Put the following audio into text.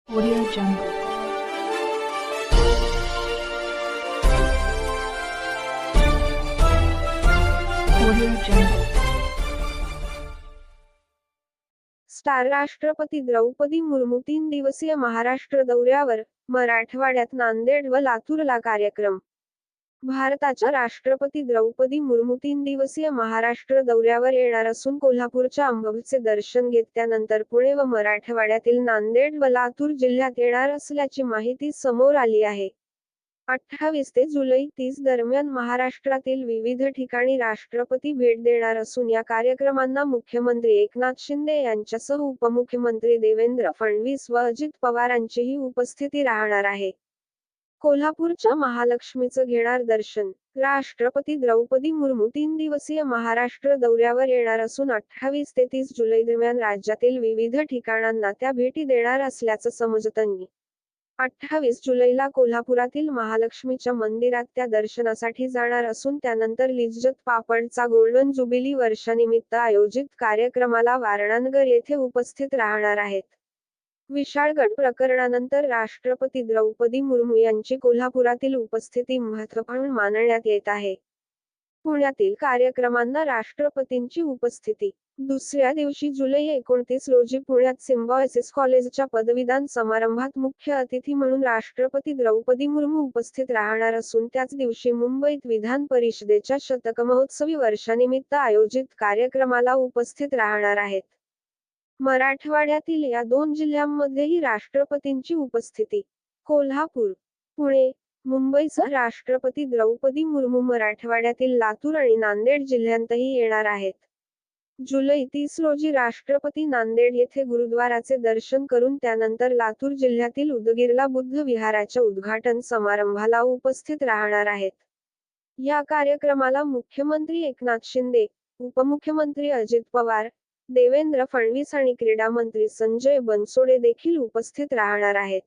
Audio Jungle. Audio Jungle. Star राष्ट्रपती द्रौपदी मुर्मू 3 दिवसीय महाराष्ट्र दौऱ्यावर, मराठवाड्यात नांदेड व लातूरला कार्यक्रम. भारताच्या राष्ट्रपती द्रौपदी मुर्मू 3 दिवसीय महाराष्ट्र दौऱ्यावर येणार असून कोल्हापूरच्या अंबाबाईचे दर्शन घेत त्यानंतर पुणे व मराठवाड्यातील नांदेड व लातूर जिल्ह्यात येणार असल्याची माहिती समोर आली आहे. 28 ते जुलै 30 दरम्यान महाराष्ट्रातील विविध ठिकाणी राष्ट्रपती भेट देणार असून या कार्यक्रमांना मुख्यमंत्री एकनाथ शिंदे यांच्यासह उपमुख्यमंत्री देवेंद्र फडणवीस व अजित पवारांचीही उपस्थिती राहणार आहे. कोल्हापूरच्या महालक्ष्मीचं घेणार दर्शन. राष्ट्रपती द्रौपदी मुर्मू 3 दिवसीय महाराष्ट्र दौऱ्यावर येणार असून 28 ते 30 जुलै दरम्यान राज्यातील विविध ठिकाणांना त्या भेटी देणार असल्याचं समजतंय. 28 जुलैला कोल्हापुरातील महालक्ष्मीच्या मंदिरात त्या दर्शनासाठी जाणार असून त्यानंतर लिज्जत पापडचा गोल्डन जुबिली वर्षानिमित्त आयोजित कार्यक्रमाला वारणानगर येथे उपस्थित राहणार आहेत. विशाळगड प्रकरणानंतर राष्ट्रपती द्रौपदी मुर्मू यांची कोल्हापुरातील उपस्थिती महत्त्वपूर्ण मानण्यात येत आहे. पुण्यातील कार्यक्रमांना राष्ट्रपतींची उपस्थिती. दुसऱ्या दिवशी जुलै 29 रोजी पुण्यात सिम्बायोसिस कॉलेजच्या पदवीदान समारंभात मुख्य अतिथी म्हणून राष्ट्रपती द्रौपदी मुर्मू उपस्थित राहणार असून त्याच दिवशी मुंबईत विधान परिषदेच्या शतकमहोत्सवी वर्षानिमित्त आयोजित कार्यक्रमाला उपस्थित राहणार आहेत. मराठवाड्यातील या 2 जिल्ह्यांमध्येही राष्ट्रपतींची उपस्थिती. कोल्हापूर, पुणे, मुंबईसह राष्ट्रपती द्रौपदी मुर्मू मराठवाड्यातील लातूर आणि नांदेड जिल्ह्यांतही येणार आहेत. जुलै 30 रोजी राष्ट्रपती नांदेड येथे गुरुद्वाराचे दर्शन करून त्यानंतर लातूर जिल्ह्यातील उदगीरला बुद्ध विहाराच्या उद्घाटन समारंभाला उपस्थित राहणार आहेत. या कार्यक्रमाला मुख्यमंत्री एकनाथ शिंदे, उपमुख्यमंत्री अजित पवार, देवेंद्र फडणवीस आणि क्रीडा मंत्री संजय बनसोडे देखील उपस्थित राहणार आहेत.